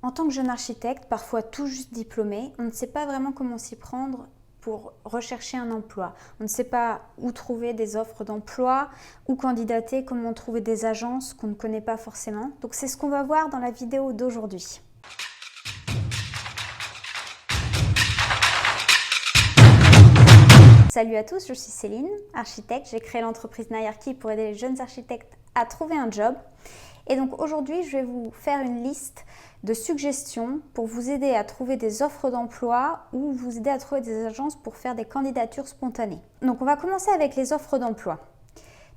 En tant que jeune architecte, parfois tout juste diplômé, on ne sait pas vraiment comment s'y prendre pour rechercher un emploi. On ne sait pas où trouver des offres d'emploi, où candidater, comment trouver des agences qu'on ne connaît pas forcément. Donc c'est ce qu'on va voir dans la vidéo d'aujourd'hui. Salut à tous, je suis Céline, architecte. J'ai créé l'entreprise Nayarki pour aider les jeunes architectes à trouver un job. Et donc aujourd'hui, je vais vous faire une liste de suggestions pour vous aider à trouver des offres d'emploi ou vous aider à trouver des agences pour faire des candidatures spontanées. Donc on va commencer avec les offres d'emploi.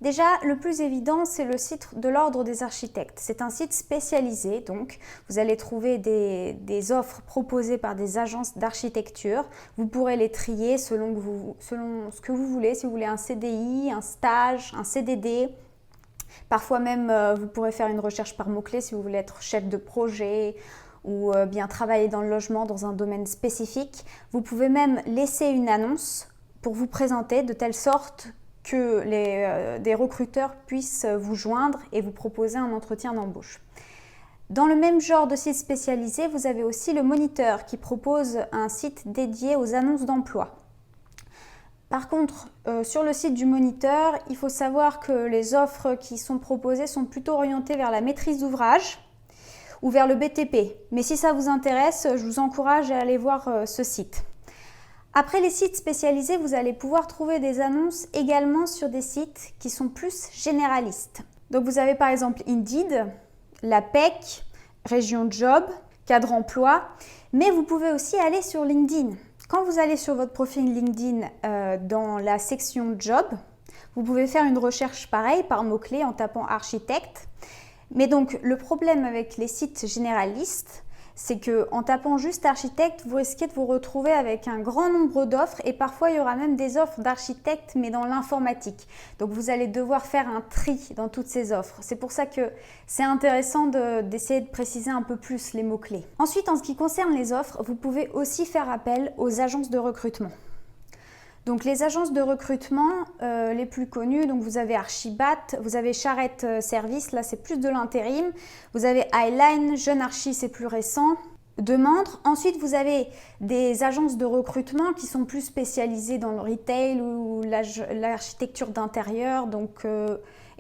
Déjà, le plus évident, c'est le site de l'Ordre des architectes. C'est un site spécialisé, donc vous allez trouver des offres proposées par des agences d'architecture. Vous pourrez les trier selon ce que vous voulez, si vous voulez un CDI, un stage, un CDD. Parfois même, vous pourrez faire une recherche par mots-clés si vous voulez être chef de projet ou bien travailler dans le logement dans un domaine spécifique. Vous pouvez même laisser une annonce pour vous présenter de telle sorte que des recruteurs puissent vous joindre et vous proposer un entretien d'embauche. Dans le même genre de site spécialisé, vous avez aussi le Moniteur qui propose un site dédié aux annonces d'emploi. Par contre, sur le site du Moniteur, il faut savoir que les offres qui sont proposées sont plutôt orientées vers la maîtrise d'ouvrage ou vers le BTP. Mais si ça vous intéresse, je vous encourage à aller voir ce site. Après les sites spécialisés, vous allez pouvoir trouver des annonces également sur des sites qui sont plus généralistes. Donc vous avez par exemple Indeed, la PEC, Région Job, Cadre Emploi, mais vous pouvez aussi aller sur LinkedIn. Quand vous allez sur votre profil LinkedIn dans la section Job, vous pouvez faire une recherche pareille par mots-clés en tapant architecte. Mais donc le problème avec les sites généralistes, c'est qu'en tapant juste architecte, vous risquez de vous retrouver avec un grand nombre d'offres et parfois il y aura même des offres d'architecte mais dans l'informatique. Donc vous allez devoir faire un tri dans toutes ces offres. C'est pour ça que c'est intéressant d'essayer de préciser un peu plus les mots-clés. Ensuite, en ce qui concerne les offres, vous pouvez aussi faire appel aux agences de recrutement. Donc les agences de recrutement les plus connues, donc vous avez Archibat, vous avez Charrette Service, là c'est plus de l'intérim, vous avez Highline, Jeune Archi c'est plus récent, Demandre. Ensuite vous avez des agences de recrutement qui sont plus spécialisées dans le retail ou l'architecture d'intérieur, donc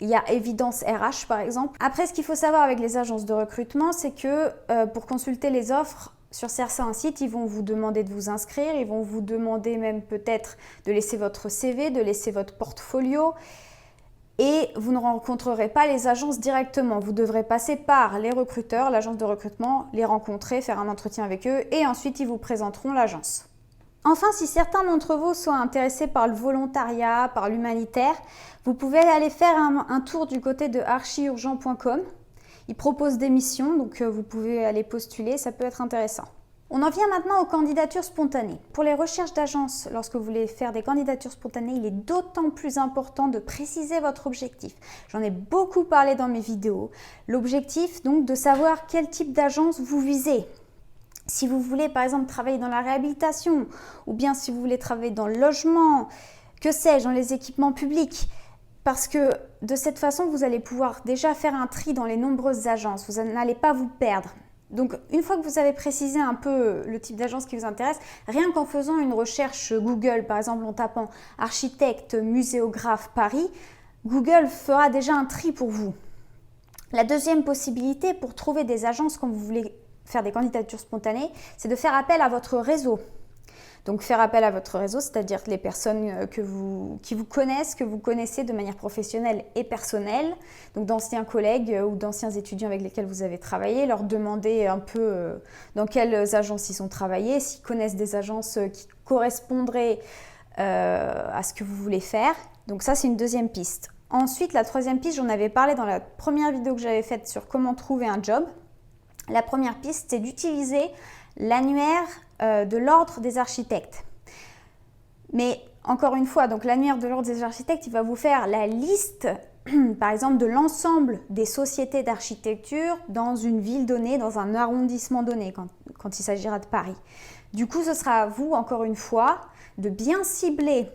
il y a Évidence RH par exemple. Après, ce qu'il faut savoir avec les agences de recrutement, c'est que pour consulter les offres, sur certains sites, ils vont vous demander de vous inscrire, ils vont vous demander même peut-être de laisser votre CV, de laisser votre portfolio et vous ne rencontrerez pas les agences directement. Vous devrez passer par les recruteurs, l'agence de recrutement, les rencontrer, faire un entretien avec eux et ensuite ils vous présenteront l'agence. Enfin, si certains d'entre vous sont intéressés par le volontariat, par l'humanitaire, vous pouvez aller faire un tour du côté de archiurgent.com. Ils proposent des missions, donc vous pouvez aller postuler, ça peut être intéressant. On en vient maintenant aux candidatures spontanées. Pour les recherches d'agences, lorsque vous voulez faire des candidatures spontanées, il est d'autant plus important de préciser votre objectif. J'en ai beaucoup parlé dans mes vidéos. L'objectif, donc, de savoir quel type d'agence vous visez. Si vous voulez, par exemple, travailler dans la réhabilitation, ou bien si vous voulez travailler dans le logement, que sais-je, dans les équipements publics. Parce que de cette façon, vous allez pouvoir déjà faire un tri dans les nombreuses agences. Vous n'allez pas vous perdre. Donc, une fois que vous avez précisé un peu le type d'agence qui vous intéresse, rien qu'en faisant une recherche Google, par exemple en tapant architecte, muséographe Paris, Google fera déjà un tri pour vous. La deuxième possibilité pour trouver des agences quand vous voulez faire des candidatures spontanées, c'est de faire appel à votre réseau. Donc faire appel à votre réseau, c'est-à-dire les personnes qui vous connaissent, que vous connaissez de manière professionnelle et personnelle, donc d'anciens collègues ou d'anciens étudiants avec lesquels vous avez travaillé, leur demander un peu dans quelles agences ils ont travaillé, s'ils connaissent des agences qui correspondraient à ce que vous voulez faire. Donc ça, c'est une deuxième piste. Ensuite, la troisième piste, j'en avais parlé dans la première vidéo que j'avais faite sur comment trouver un job. La première piste, c'est d'utiliser l'annuaire de l'Ordre des architectes. Mais encore une fois, donc l'annuaire de l'Ordre des architectes, il va vous faire la liste, par exemple, de l'ensemble des sociétés d'architecture dans une ville donnée, dans un arrondissement donné, quand il s'agira de Paris. Du coup, ce sera à vous, encore une fois, de bien cibler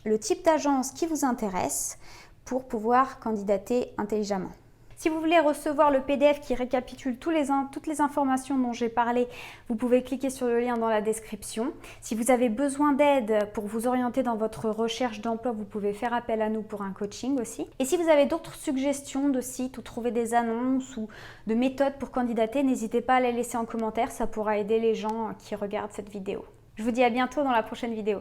le type d'agence qui vous intéresse pour pouvoir candidater intelligemment. Si vous voulez recevoir le PDF qui récapitule toutes les informations dont j'ai parlé, vous pouvez cliquer sur le lien dans la description. Si vous avez besoin d'aide pour vous orienter dans votre recherche d'emploi, vous pouvez faire appel à nous pour un coaching aussi. Et si vous avez d'autres suggestions de sites ou trouver des annonces ou de méthodes pour candidater, n'hésitez pas à les laisser en commentaire, ça pourra aider les gens qui regardent cette vidéo. Je vous dis à bientôt dans la prochaine vidéo.